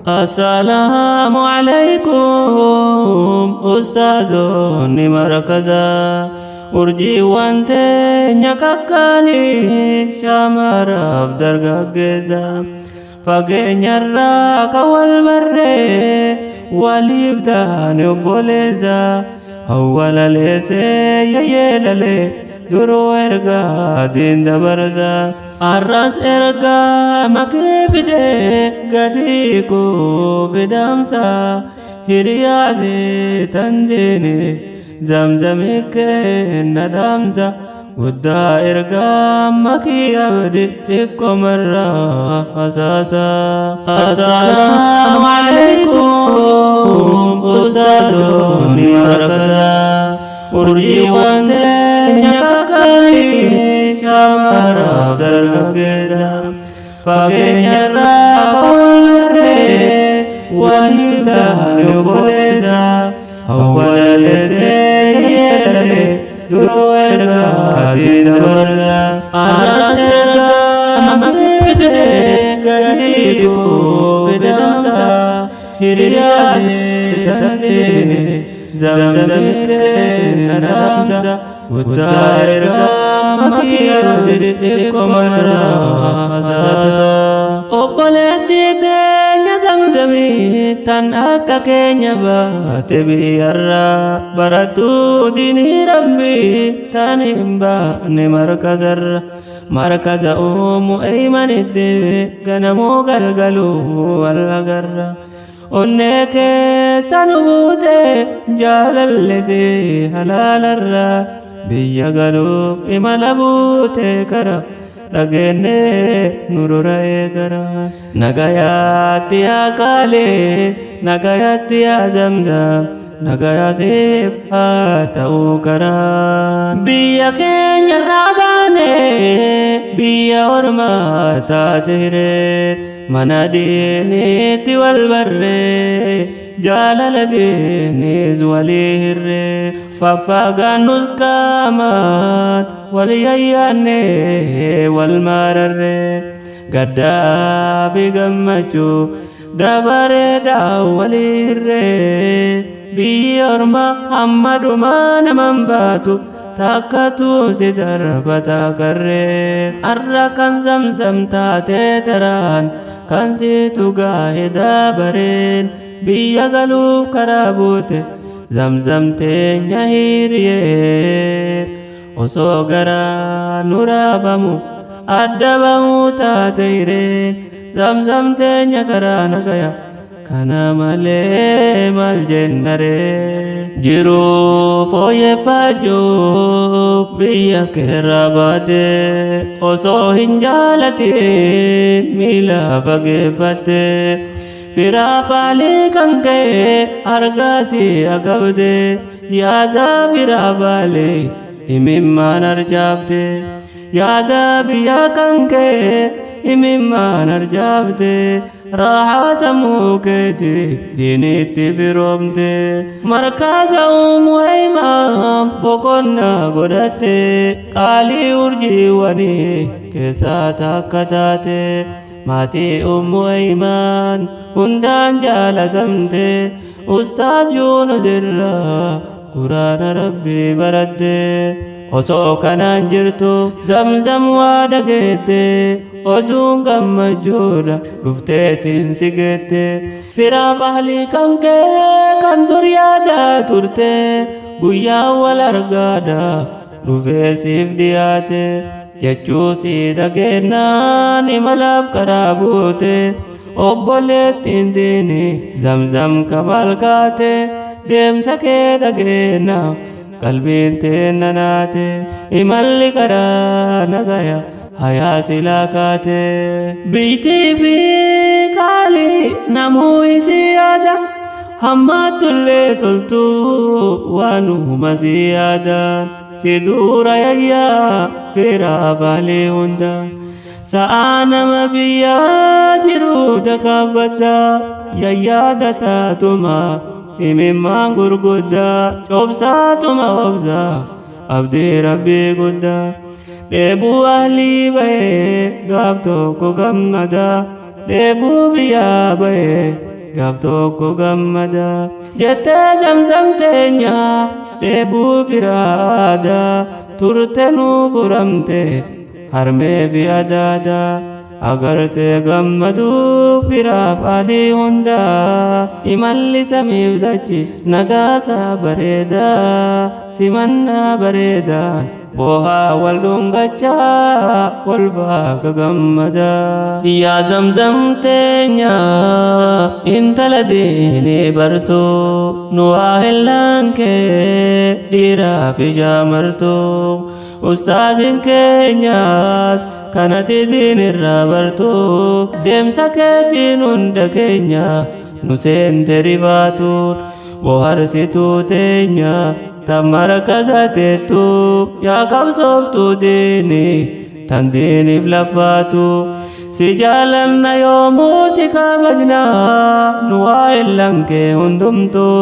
السلام عليكم أستاذوني مركزا urjii wanteenya kakkaalii shaamaraaf dargaggeessa fageenyarraa kan wal barree waliif taane obboleessa awwalaleessee yayyeelalee duruu ergaatiin dabarsa arras ergaa makee fidee gadii koo fidamsa hiriyaasee tandeene zamzamikke nadamza gudda erga maki abdi tikko marra asasa assalamu alaikum ustazoni markaza urji wande nyakakali shamara dargageza fageenyarra kawalre walita nuboleza awwalaleessee duruu ergaatiin dabarsa arras ergaa makee fidee gadii koo fidamsa hiriyaasee tandeene zamzamikke nadamsa guddaa ergaa makii abdi tikko marra asasa obboleettii teenya zamzamii tan akka keenya baate biyyarraa barattuu diinii rabbii tan hin baane markazarra markaza ummu eymanitti ganamuu galgaluu wallagarra onnee keessa nu buute jaalallesee halaalarra biyya galuuf imala buute kara dhagenne nurura eegara nagayaatti yaa qaalee nagayaatti yaa zamzam nagayaasiif haa ta'uu karaa biyya keenya irraa baane biyya ormaa taate hiree mana diiniitti wal barree jaalala diiniis walii hirree faffagaan nus qaamaan wal yayyaanne wal mararree gaddaa fi gammachuu dabareedhaa walii hirree biyya ormaa hamma dhumaa naman baatu takkatu si darbata karree arra kan zamzam taatee taraan kan situ gaa'ee dabareen biyya galuuf karaa buute zamzam teenya hiriyee osoo garaa nu raafamu adda bahuu taate hireen zamzam teenya karaa nagaya kana malee maal jennaree jiruuf fooyyeffachuuf biyya keerraa baate osoo hin jaalatin miila fageeffatte firaa faalii kan kee argaasii agabde yaada firaa faalii imimmaan arjaabde yaada biyya kan kee imimmaan arjaabde raahaa sammuu keetiif diiniitti firoomte markaza ummu eyman boqonnaa godhatte qaalii urjiiwwanii keessaa takka taate maatii ummu eyman hundaan jaalatamte ustaaz yuunus irraa quraana rabbii baratte osoo kanaan jirtu zamzam waa dhageette oduun gammachuudha dhufteetiin si geette firaa bahlii kan kee kan dur yaadaa turte guyyaa wal argaadha dhufee siif dhiyaate jechuu si dhageenyaan imalaaf karaa buute obboleettiin diini zamzam kamal kaate deemsa kee dhageenya qalbiin teenna naate imalli karaa nagaya hayaa silaa kaate biitii fi qaalii namuu isi yaada hammaatullee toltuu waanuma si yaadaan si dura yayyaa firaa faalii hunda sa'aa nama biyyaa jiruu dakaafadda yayyaada taatuma imimmaan gurguddaa cobsaatuma obsaa abdii rabbii guddaa deebuu ahlii bahee gaaf tokko gammadaa deebuu biyyaa bahee gaaf tokko gammada jettee zamzam teenya dheebuu firaada turte nuu furamte harmee fi adaada agarte gammaduu firaaf alii hunda imalli samiif dachi nagaasa bareeda simannaa bareedaan boohaa wal dhungachaa kolfaa gagammada yaa zamzam teenya intala diinii bartuu nu waahillaan kee dhiiraa fi shaamartuu ustaazin keenyaas kanati diin irraa bartuu deemsa keetiin hunda keenya nu seente rifaatuun bohaarsituu teenya tan markaza teettu yaa qabsooftuu diini tan diiniif lafaatu si jaalanna yoomuu si kabajnaa nu waa'illan kee hundumtuu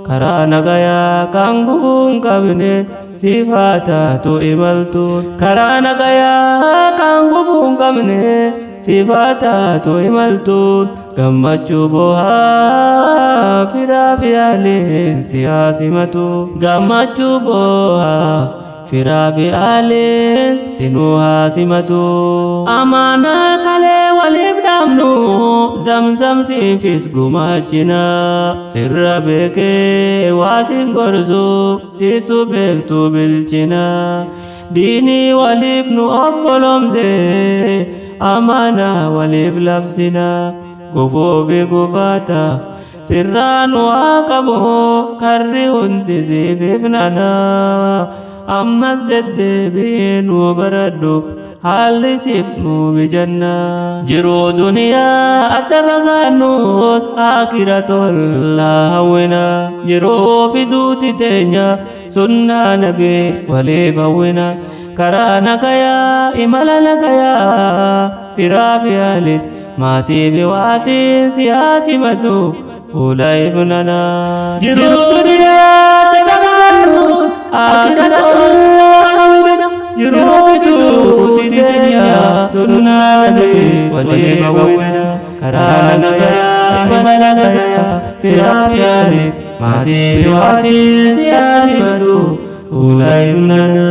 karaa nagayaa kan gufuu hin qabne siif haa taatu imaltuun karaa nagayaa kan gufuu hin qabne siif haa taatu imaltuun gammachuu boohaa firaa fi aaliin si haa simatu gammachuu boohaa firaa fi aaliin si nu haa simatu amaanaa kalee waliif dhaabnu zamzam siifis gumaachina sirra beekee waa sin gorsu situ beektu bilchina diinii waliif nu obbolomse amaanaa waliif labsina gufuu fi gufaata sirraa nu haa qabu karri hundi siif ifnana ammas deddeebi'ee nu baradhu haalli siif nu mijanna jiruu duniyaa adda fagaannus aakhira tollaa hawwina jiruu fi duuti teenya sunnaa nabii waliif hawwina karaa nagayaa imala nagayaa firaa fi aaliin maatii fi waatiin si haa simatu fuula ifnana jiruu duniyaa adda fagaannus aakhira tollaa hawwina jiruu fi duuti teenya sunnaa nabii waliif hawwina karaa nagayaa imala nagayaa firaa fi aaliin maatii fi waatiin si haa simatu fuula ifnana